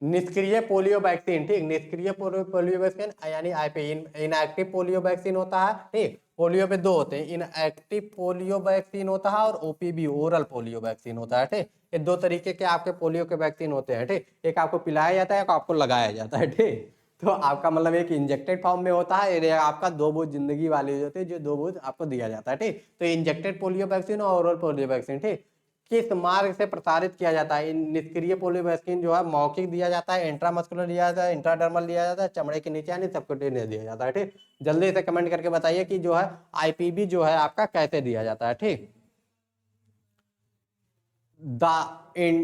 Speaker 1: निष्क्रिय पोलियो वैक्सीन, ठीक, निष्क्रिय पोलियो पोलियो वैक्सीन यानी आईपी, इनएक्टिव पोलियो वैक्सीन होता है, ठीक। पोलियो पे दो होते हैं, इनएक्टिव पोलियो वैक्सीन होता है और ओपीवी ओरल पोलियो वैक्सीन होता है, ठीक। ये दो तरीके के आपके पोलियो के वैक्सीन होते हैं, ठीक। एक आपको पिलाया जाता है, एक आपको लगाया जाता है, ठीक। तो आपका मतलब एक इंजेक्टेड फॉर्म में होता है, ये आपका दो बूंद जिंदगी वाली होती है, जो दो बूंद आपको दिया जाता है, ठीक। तो इंजेक्टेड पोलियो वैक्सीन और ओरल पोलियो वैक्सीन, ठीक। किस मार्ग से प्रसारित किया जाता है? निष्क्रिय पोलियो वैक्सीन जो है मौखिक दिया जाता है, इंट्रामस्कुलर दिया जाता है, इंट्राडर्मल दिया जाता है, चमड़े के नीचे यानी सबक्यूटेनियस दिया जाता है, ठीक। जल्दी से कमेंट करके बताइए कि जो है आईपीवी जो है आपका कैसे दिया जाता है, ठीक। The in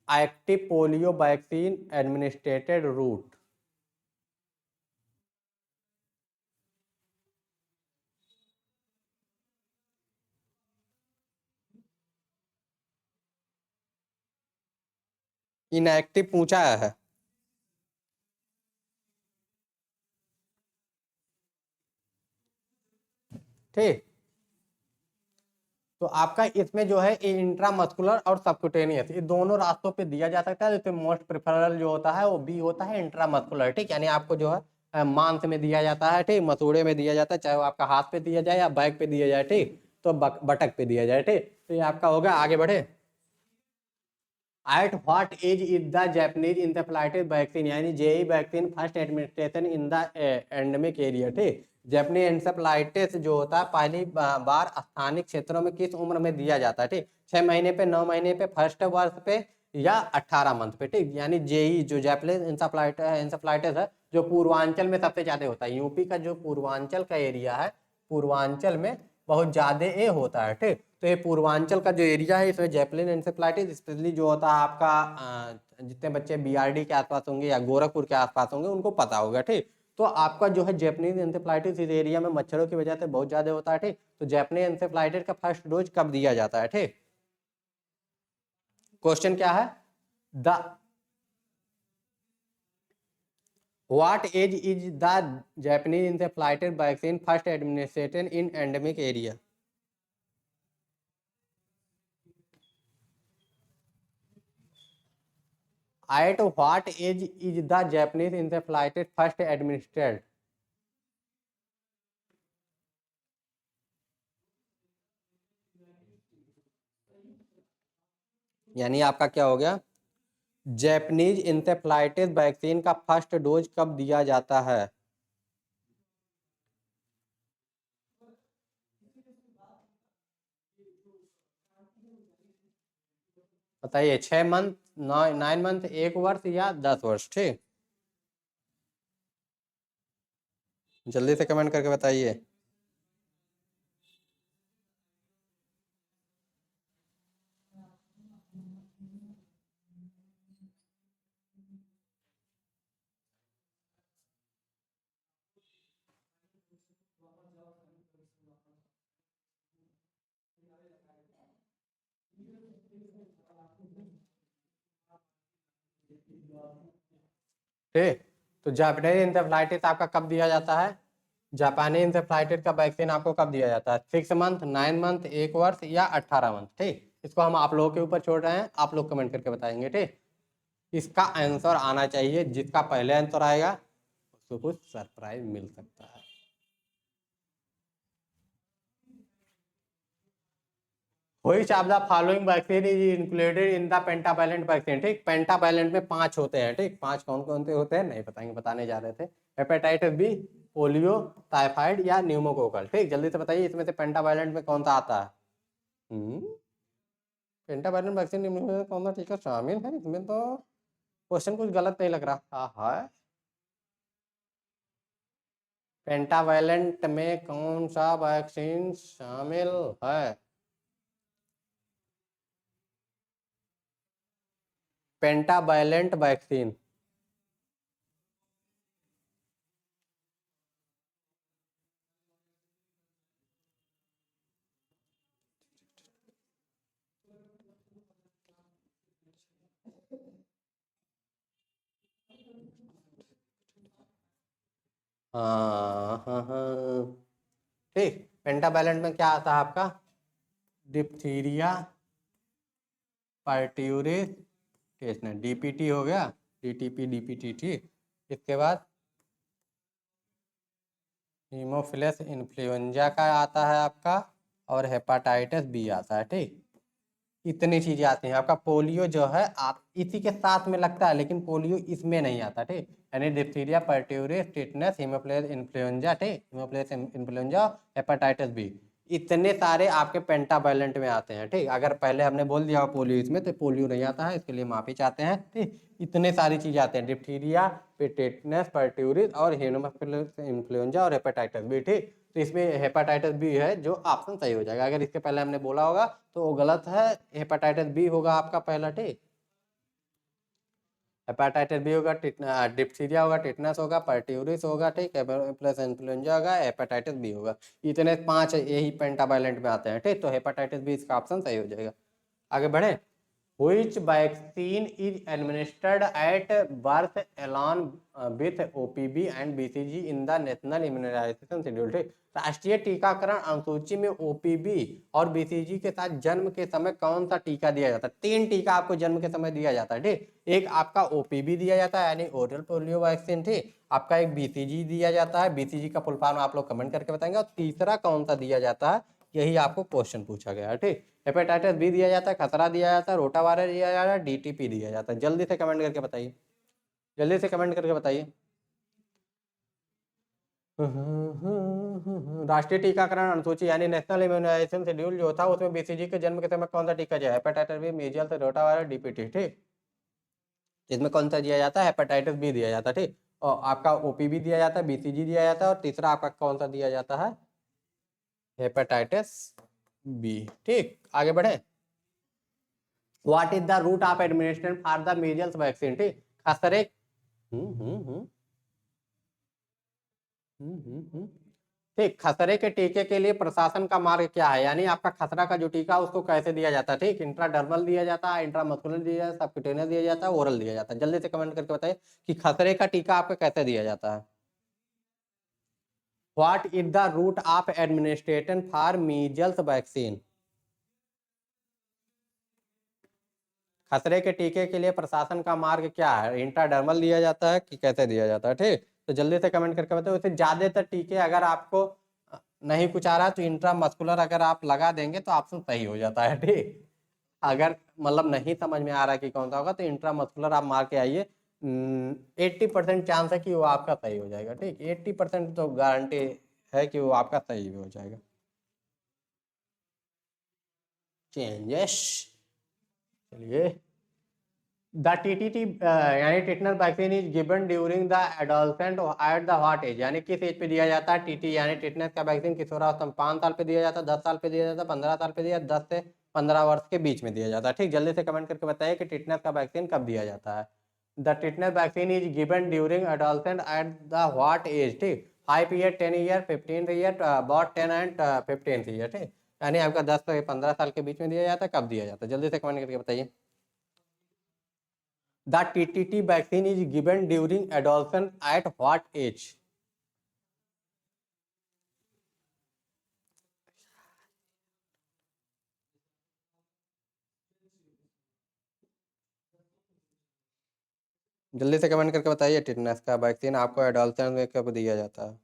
Speaker 1: active polio vaccine administered route. Inactive पूछा है, ठीक। तो आपका इसमें जो है इंट्रामस्कुलर और सबक्यूटेनियस, ये दोनों रास्तों पे दिया जा सकता है। जैसे मोस्ट प्रेफरेबल जो होता है वो बी होता है, इंट्रामस्कुलर, ठीक। यानी आपको जो है मांस में दिया जाता है, ठीक, मसूड़े में दिया जाता है, चाहे वो आपका हाथ पे दिया जाए या बैक पे दिया जाए, ठीक। तो बटक पे दिया जाए, ठीक। तो ये आपका होगा, आगे बढ़े। At what age is the Japanese encephalitis vaccine यानी JE vaccine first administration in the endemic area, ठीक। जापानी एंसेफ्लाइटिस जो होता है पहली बार स्थानिक क्षेत्रों में किस उम्र में दिया जाता है, ठीक। 6 महीने पे, 9 महीने पे, फर्स्ट वर्ष पे या 18 मंथ पे, ठीक। यानी जेई जो जापानीज एंसेफ्लाइटिस है जो पूर्वांचल में सबसे ज्यादा होता है, यूपी का जो पूर्वांचल का एरिया है, पूर्वांचल में बहुत ज्यादा ये होता है, ठीक। तो ये पूर्वांचल का जो एरिया है इसमें जैपलिन एंसेफ्लाइटिस स्पेशली जो होता है आपका जितने बच्चे बीआरडी के आसपास होंगे या गोरखपुर के आसपास होंगे उनको पता होगा, ठीक। तो आपका जो है जैपनीज एंसेफ्लाइटिस इस एरिया में मच्छरों की वजह से बहुत ज्यादा होता है, ठीक। तो जैपनीज एंसेफ्लाइटिस का फर्स्ट डोज कब दिया जाता है, ठीक। क्वेश्चन क्या है? The What age is the Japanese encephalitis vaccine first administered in endemic area? At what age is the Japanese encephalitis first administered? यानी आपका क्या हो गया? जैपनीज इंसेफ्लाइटिस वैक्सीन का फर्स्ट डोज कब दिया जाता है? बताइए, 6 मंथ, 9 मंथ, 1 वर्ष या 10 वर्ष, ठीक। जल्दी से कमेंट करके बताइए। ठीक। तो जापानी इंसेफ्लाइटिस आपका कब दिया जाता है? जापानी इंसेफ्लाइटिस का वैक्सीन आपको कब दिया जाता है? 6 मंथ, 9 मंथ, 1 वर्ष या 18 मंथ, ठीक। इसको हम आप लोगों के ऊपर छोड़ रहे हैं, आप लोग कमेंट करके बताएंगे, ठीक। इसका आंसर आना चाहिए, जिसका पहले आंसर आएगा उसको कुछ सरप्राइज मिल सकता है। Which of the following vaccine is included in the pentavalent vaccine, ठीक। पेंटावैलेंट में 5 होते हैं, ठीक। 5 कौन कौन से होते हैं नहीं बताएंगे, बताने जा रहे थे। हेपेटाइटिस बी, पोलियो, टाइफाइड या न्यूमोकोकल, ठीक। जल्दी से बताइए इसमें से पेंटावैलेंट में कौन सा आता है? पेंटावैलेंट वैक्सीन में कौन सा टीका शामिल है? इसमें तो क्वेश्चन कुछ गलत नहीं लग रहा। हाँ है, पेंटावैलेंट में कौन सा वैक्सीन शामिल है? Pentavalent vaccine. हाँ हाँ हाँ, ठीक। पेंटावैलेंट में क्या आता है आपका? डिप्थीरिया, पर्ट्यूरिस, टेटनस, डीपीटी हो गया, डीटीपी, डीपीटीटी। इसके बाद हीमोफिलस इन्फ्लुएंजा का आता है आपका, और हेपाटाइटिस बी आता है। ठीक, इतनी चीजें आती हैं। आपका पोलियो जो है आप इसी के साथ में लगता है, लेकिन पोलियो इसमें नहीं आता। ठीक, यानी डिप्थीरिया, पर्ट्यूरिस, टिटनस, हीमोफिलस इन्फ्लुएंजा, ठीक, हीमोफिलस इन्फ्लुएंजा, हेपाटाइटिस बी, इतने सारे आपके पेंटावैलेंट में आते हैं। ठीक, अगर पहले हमने बोल दिया पोलियो इसमें, तो पोलियो नहीं आता है, इसके लिए माफी चाहते हैं। ठीक, इतने सारी चीजें आते हैं, डिप्थीरिया, टिटनस, पर्ट्यूरिस और हीमोफिलस इन्फ्लुएंजा और हेपाटाइटिस बी। ठीक, तो इसमें हेपाटाइटिस बी है जो ऑप्शन सही हो जाएगा। अगर इसके पहले हमने बोला होगा तो वो गलत है, हेपाटाइटिस बी होगा आपका पहला। ठीक, हेपाटाइटिस बी होगा, डिप्थीरिया होगा, टिटनस होगा, पर्ट्यूरिस होगा, ठीक, प्लस इन्फ्लुएंजा होगा, हेपाटाइटिस बी होगा। इतने 5 यही पेंटावायलेंट में आते हैं। ठीक, तो हेपाटाइटिस बी इसका ऑप्शन सही हो जाएगा। आगे बढ़े। Which vaccine is administered at birth along with OPB and BCG in the National Immunization Schedule? ठीक, राष्ट्रीय टीकाकरण अनुसूची में OPB और BCG के साथ जन्म के समय कौन सा टीका दिया जाता है? 3 टीका आपको जन्म के समय दिया जाता है। ठीक, एक आपका OPB दिया जाता है यानी ओरल पोलियो वैक्सीन। ठीक, आपका एक BCG दिया जाता है, BCG का फुल फॉर्म आप लोग कमेंट करके बताएंगे, और तीसरा कौन सा दिया जाता है यही आपको क्वेश्चन पूछा गया है। ठीक, हेपेटाइटिस बी दिया जाता है, खसरा दिया जाता है, रोटावायरस दिया जाता है, डीटीपी दिया जाता है। जल्दी से कमेंट करके बताइए, जल्दी से कमेंट करके बताइए। राष्ट्रीय टीकाकरण अनुसूची यानी नेशनल इम्यूनाइजेशन शेड्यूल जो था उसमें बीसीजी के जन्म के समय कौन सा टीका दिया? Hepatitis B, measles, rotavirus, DPT. ठीक, इसमें कौन सा दिया जाता है? हेपेटाइटिस बी दिया जाता है। ठीक, और आपका ओपीबी दिया जाता है, बीसीजी दिया जाता है, और तीसरा आपका कौन सा दिया जाता है? Hepatitis B. ठीक, आगे बढ़े। What is the route of administration for the measles vaccine? ठीक, खसरे ठीक, खसरे के टीके के लिए प्रशासन का मार्ग क्या है? यानी आपका खसरा का जो टीका उसको कैसे दिया जाता है? ठीक, इंट्राडर्मल दिया जाता है, इंट्रामस्कुलर दिया जाता है, सबक्यूटेनियस दिया जाता है, ओरल दिया जाता है। जल्दी से कमेंट करके बताइए कि खसरे का टीका आपका कैसे दिया जाता है? What is the route of administration for measles vaccine? खसरे के टीके के लिए प्रशासन का मार्ग क्या है? इंट्राडर्मल दिया जाता है कि कैसे दिया जाता है? ठीक, तो जल्दी से कमेंट करके बताओ। वैसे ज्यादातर टीके अगर आपको नहीं कुछ आ रहा तो इंट्रामस्कुलर अगर आप लगा देंगे तो ऑप्शन सही हो जाता है। ठीक, अगर मतलब नहीं समझ में आ रहा कि कौन सा होगा तो इंट्रामस्कुलर आप मार के आइए, 80% चांस है कि वो आपका सही हो जाएगा। ठीक, 80% तो गारंटी है कि वो आपका सही हो जाएगा। चेंजेस, चलिए। द टीटीटी यानी tetanus vaccine is given during the adolescent at the what age? यानी किस एज पे दिया जाता है? टीटी यानी टिटनस का वैक्सीन किशोरावस्था में 5 साल पे दिया जाता है, 10 साल पे दिया जाता है, 15 साल पे दिया, 10 से 15 वर्ष के बीच में दिया जाता है। ठीक, जल्दी से कमेंट करके बताइए कि टिटनस का वैक्सीन कब दिया जाता है? The tetanus vaccine is given during adolescent at the what age? ठीक, 5 year, 10 year, 15 year, about 10 and 15 year. ठीक, यानी आपका 10 से 15 साल के बीच में दिया जाता है, कब दिया जाता है? जल्दी से कमेंट करके बताइए। The TTT vaccine is given during adolescence at what age? जल्दी से कमेंट करके बताइए टिटनेस का वैक्सीन आपको एडोलसेंस में कब दिया जाता है?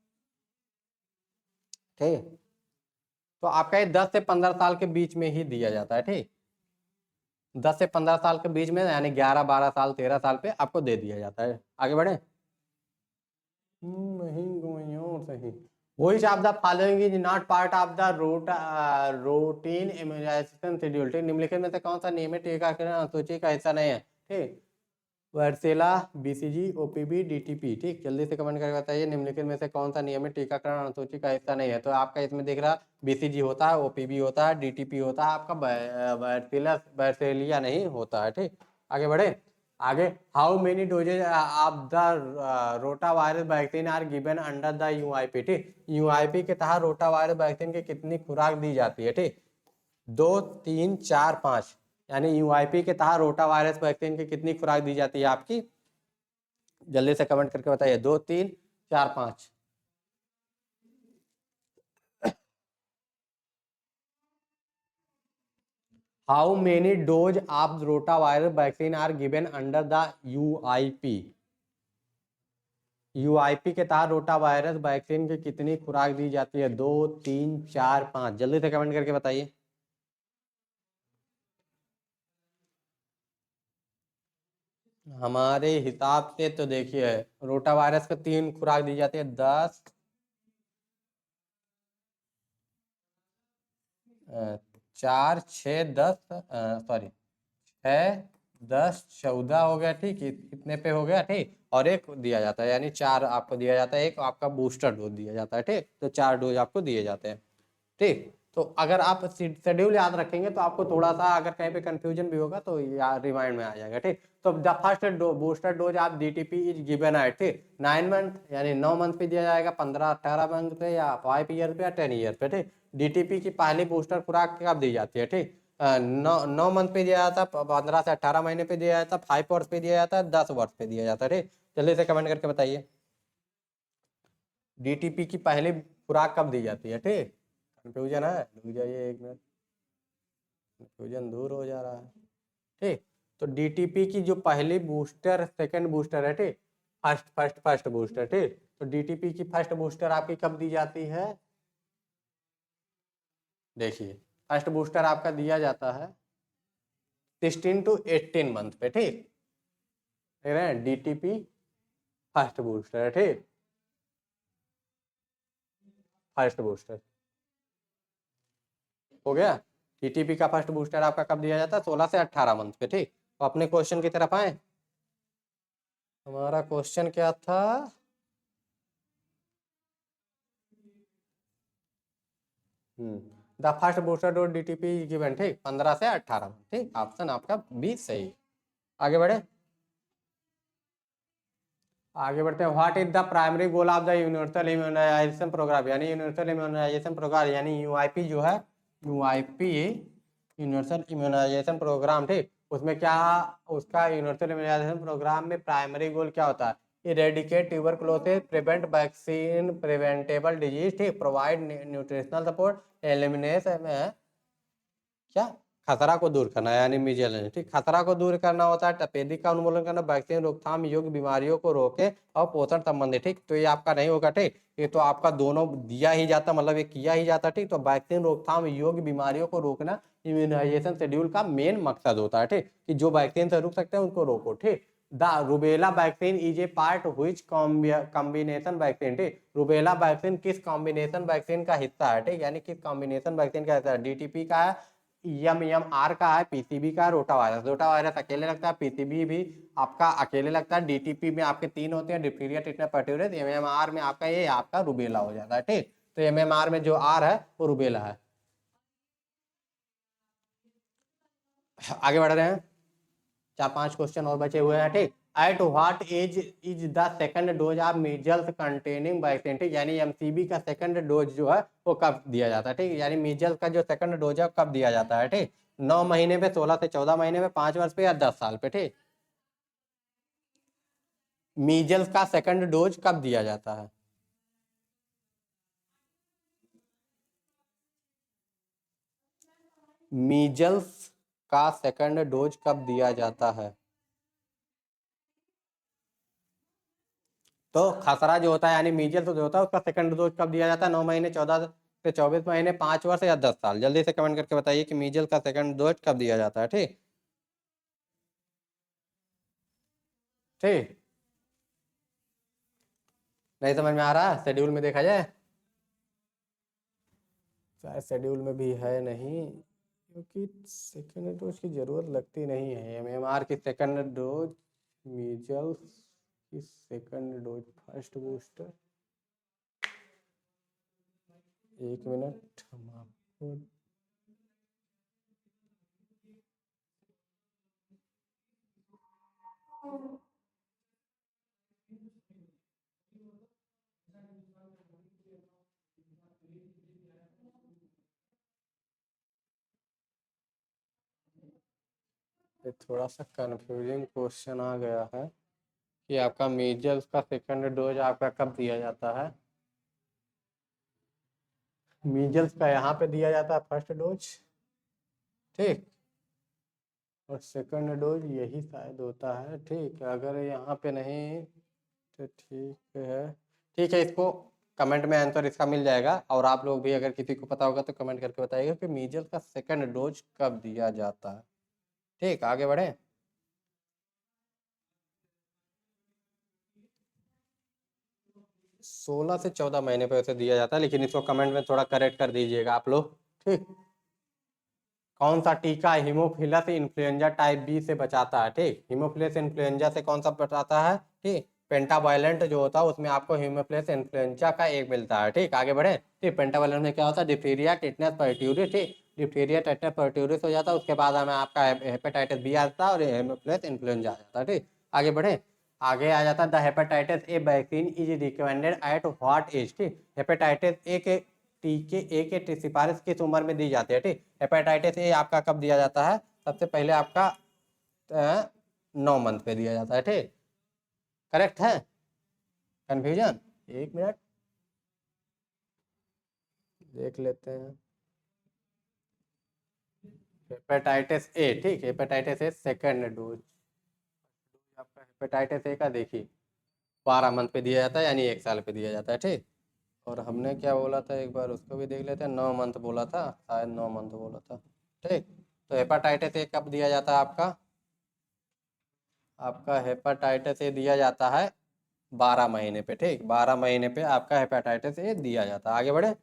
Speaker 1: ठीक, तो आपका ये 10 से 15 साल के बीच में ही दिया जाता है। ठीक, 10 से 15 साल के बीच में यानी 11, 12 साल, 13 साल पे आपको दे दिया जाता है। आगे बढ़े। नहीं सही। Which of the following is not part of the routine immunization schedule? ठीक, निम्नलिखित में से कौन सा नियमित टीकाकरण अनुसूची का हिस्सा नहीं है? ठीक, वर्सेला, बीसीजी, ओपीबी, डीटीपी। ठीक, जल्दी से कमेंट करके बताइए निम्नलिखित में से कौन सा नियमित टीकाकरण अनुसूची का हिस्सा नहीं है? तो आपका इसमें दिख रहा बीसीजी होता है, ओपीबी होता है, डीटीपी होता है, आपका वर्सेलिया नहीं होता है। ठीक, आगे बढ़े। आगे, how many doses of the rota virus vaccine are given under the UIP? ठीक, यूआईपी के तहत रोटा वायरस वैक्सीन की कितनी खुराक दी जाती है? ठीक, 2, 3, 4, 5, यानी यूआईपी के तहत रोटा वायरस वैक्सीन की कितनी खुराक दी जाती है आपकी? जल्दी से कमेंट करके बताइए। 2, 3, 4, 5। How many dose of rota virus vaccine are given under the UIP. UIP के तहत रोटा वायरस वैक्सीन की कितनी खुराक दी जाती है? 2, 3, 4, 5? जल्दी से कमेंट करके बताइए। हमारे हिसाब से तो देखिए रोटा वायरस को 3 खुराक दी जाती है। 10, 4, 6, 10, सॉरी 6, 10, 14 हो गया। ठीक, कितने पे हो गया? ठीक, और एक दिया जाता है, यानी 4 आपको दिया जाता है। एक आपका बूस्टर डोज दिया जाता है। ठीक, तो 4 डोज आपको दिए जाते हैं। ठीक, तो अगर आप शेड्यूल याद रखेंगे तो आपको थोड़ा सा अगर कहीं पे कंफ्यूजन भी होगा तो रिमाइंड में आ जाएगा। ठीक, तो द फर्स्ट बूस्टर डोज आप डीटीपी इज गिवन है। ठीक, 9 मंथ यानी 9 मंथ पे दिया जाएगा, 15, 18 मंथ पे, या 5 ईयर पे, या 10 ईयर पे। ठीक, डीटीपी की पहली बूस्टर खुराक कब दी जाती है? ठीक, 9 मंथ पे दिया जाता है, 15 से 18 महीने पे दिया जाता है, 5 वर्ष पे दिया जाता है, 10 वर्ष पे दिया जाता है। ठीक, जल्दी से कमेंट करके बताइए डीटीपी की पहली खुराक कब दी जाती है? ठीक, कंफ्यूजन है? रुक जाइए एक मिनट, कंफ्यूजन दूर हो जा रहा है। ठीक, तो डीटीपी की जो पहली बूस्टर सेकंड बूस्टर है, ठीक, फर्स्ट बूस्टर। ठीक, तो डीटीपी की फर्स्ट बूस्टर आपकी कब दी जाती है? देखिए फर्स्ट बूस्टर आपका दिया जाता है 16 to 18 मंथ पे। ठीक, देख रहे हैं, डीटीपी फर्स्ट बूस्टर है। ठीक, फर्स्ट बूस्टर हो गया। डीटीपी का फर्स्ट बूस्टर आपका कब दिया जाता है? 16 से 18 मंथ पे। ठीक, तो अपने क्वेश्चन की तरफ आए। हमारा क्वेश्चन क्या था? The first booster dose DTP given. ठीक, 15 से 18। ठीक, ऑप्शन आपका बी सही है। आगे बढ़े, आगे बढ़ते हैं। What is the primary goal of the universal immunization program? यानी यूनिवर्सल इम्यूनाइजेशन प्रोग्राम यानी यूआईपी जो है, यूआईपी यूनिवर्सल इम्यूनाइजेशन प्रोग्राम। ठीक, उसमें क्या, उसका यूनिवर्सल इम्यूनाइजेशन प्रोग्राम में प्राइमरी गोल क्या होता है? Eradicate tuberculosis, prevent vaccine preventable disease. ठीक, प्रोवाइड न्यूट्रिशनल सपोर्ट, एलिमिनेट क्या, खतरा को दूर करना यानी मीजल। ठीक, खतरा को दूर करना होता है, तपेदिक का उन्मूलन करना, वैक्सीन रोकथाम योग्य बीमारियों को रोके, और पोषण संबंधी। ठीक, तो ये आपका नहीं होगा। ठीक, ये तो आपका दोनों दिया ही जाता, मतलब ये किया ही जाता। ठीक, तो वैक्सीन रोकथाम योग्य बीमारियों को रोकना इम्यूनाइजेशन शेड्यूल का मेन मकसद होता है। ठीक, कि जो वैक्सीन से रुक सकते हैं उनको रोको। ठीक, the rubella vaccine is a part which combination vaccine. ठीक, रूबेला वैक्सीन किस कॉम्बिनेशन वैक्सीन का हिस्सा है? ठीक, यानी किस कॉम्बिनेशन वैक्सीन का हिस्सा है? डीटीपी का है, एमएमआर का है, पीसीबी का, रोटा वायरस। रोटा वायरस अकेले लगता है, पीसीबी भी आपका अकेले लगता है। डीटीपी में आपके 3 होते हैं, डिप्थीरिया, टिटनेस, पर्ट्यूसिस। एमएमआर में आपका ये आपका रूबेला हो जाता है। ठीक, तो एमएमआर में जो आर है वो रूबेला है। आगे बढ़ रहे हैं, 4-5 क्वेश्चन और बचे हुए हैं। ठीक, at what age is the second dose of measles containing vaccine? ठीक, यानी एमसीबी का सेकंड डोज जो है वो कब दिया जाता है? ठीक, यानी मीजल्स का जो सेकंड डोज है कब दिया जाता है? ठीक, 9 महीने पे, 16 से 14 महीने पे, 5 वर्ष पे, या 10 साल पे? ठीक, मीजल्स का सेकंड डोज कब दिया जाता है? मीजल्स का सेकंड डोज कब दिया जाता है? तो खसरा जो होता है यानी मीजल्स जो होता है उसका सेकंड डोज कब दिया जाता है? 9 महीने, 14 से 24 महीने, 5 वर्ष, या 10 साल? जल्दी से कमेंट करके बताइए कि मीजल्स का सेकंड डोज कब दिया जाता है। ठीक, ठीक, नहीं समझ में आ रहा है? शेड्यूल में देखा जाए, शायद शेड्यूल में भी है नहीं, क्योंकि सेकंड डोज की जरूरत लगती नहीं है। एमएमआर की सेकंड डोज, मीजल्स की सेकंड डोज, फर्स्ट बूस्टर। एक मिनट, हम आपको थोड़ा सा कंफ्यूजिंग क्वेश्चन आ गया है कि आपका मीजल्स का सेकंड डोज आपका कब दिया जाता है? मीजल्स का यहाँ पे दिया जाता है फर्स्ट डोज। ठीक, और सेकंड डोज यही शायद होता है। ठीक है, अगर यहाँ पे नहीं तो ठीक है। ठीक है, इसको कमेंट में आंसर इसका मिल जाएगा, और आप लोग भी अगर किसी को पता होगा तो कमेंट करके बताइएगा कि मीजल्स का सेकंड डोज कब दिया जाता है। ठीक, आगे बढ़े। 16 से 14 महीने पे उसे दिया जाता है, लेकिन इसको कमेंट में थोड़ा करेक्ट कर दीजिएगा आप लोग। ठीक, कौन सा टीका हीमोफिलस इन्फ्लुएंजा टाइप बी से बचाता है। ठीक, हीमोफिलस इन्फ्लुएंजा से कौन सा बचाता है। ठीक, पेंटावायलेंट जो होता है उसमें आपको हीमोफिलस इन्फ्लुएंजा का एक मिलता है। ठीक, आगे बढ़े। ठीक, पेंटावायलेंट में क्या होता है, डिप्थीरिया, टिटनेस, पर्ट्यूरिस। ठीक, डिप्थीरिया, टिटनेस, पर्ट्यूरिस हो जाता है, उसके बाद हमें आपका हेपेटाइटिस बी आता है और हीमोफिलस इन्फ्लुएंजा आ जाता है। ठीक, आगे बढ़े। आगे आ जाता है the hepatitis A vaccine is recommended at what age. ठीक, हेपेटाइटिस ए के टीके ए के सिफारिश किस उम्र में दी जाती है। ठीक, हेपेटाइटिस ए आपका कब दिया जाता है, सबसे पहले आपका 9 मंथ पे दिया जाता है। ठीक, करेक्ट है, कंफ्यूजन। एक मिनट देख लेते हैं। हेपेटाइटिस ए, ठीक, हेपेटाइटिस ए सेकेंड डोज आपका हेपेटाइटिस ए का देखिए 12 मंथ पे दिया जाता है, यानी 1 साल पे दिया जाता है। ठीक, और हमने क्या बोला था एक बार उसको भी देख लेते हैं, 9 मंथ बोला था, शायद 9 मंथ बोला था। ठीक, तो हेपेटाइटिस ए कब दिया जाता है आपका, आपका हेपेटाइटिस ए दिया जाता है 12 महीने पे। ठीक, 12 महीने पे आपका हेपेटाइटिस ए दिया जाता है। आगे बढ़े,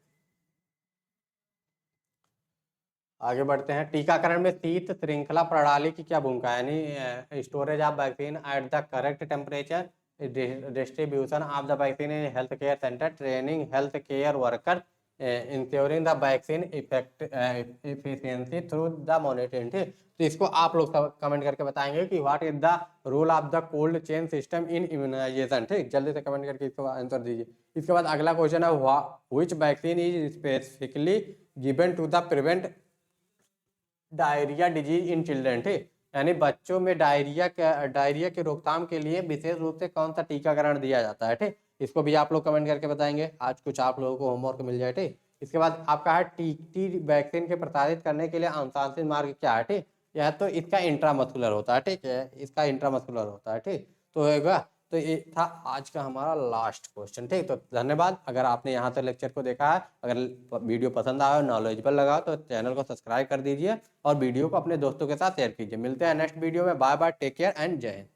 Speaker 1: आगे बढ़ते हैं। टीकाकरण में शीत श्रृंखला प्रणाली की क्या भूमिका है, यानी storage of vaccine at the correct temperature, distribution of the vaccine in health care center, training health care worker, ensuring the vaccine efficiency through the monitoring. ठीक, तो इसको आप लोग कमेंट करके बताएंगे कि what is the role of the cold chain system in immunization. ठीक, जल्दी से कमेंट करके इसको आंसर दीजिए। इसके बाद अगला क्वेश्चन है, which vaccine is specifically given to the prevent diarrhea disease in children. ठीक, यानी बच्चों में डायरिया की रोकथाम के लिए विशेष रूप से कौन सा टीकाकरण दिया जाता है। ठीक, इसको भी आप लोग कमेंट करके बताएंगे, आज कुछ आप लोगों को होमवर्क मिल जाए। ठीक, इसके बाद आपका है टी वैक्सीन के प्रसारित करने के लिए अनुशंसित मार्ग क्या है। ठीक, यह तो इसका इंट्रामस्कुलर होता है। ठीक है, इसका इंट्रामस्कुलर होता है। ठीक, तो होगा, तो ये था आज का हमारा लास्ट क्वेश्चन। ठीक, तो धन्यवाद अगर आपने यहाँ तक लेक्चर को देखा है। अगर वीडियो पसंद आया, नॉलेजेबल लगा तो चैनल को सब्सक्राइब कर दीजिए और वीडियो को अपने दोस्तों के साथ शेयर कीजिए। मिलते हैं नेक्स्ट वीडियो में। Bye bye, take care and जय हिंद।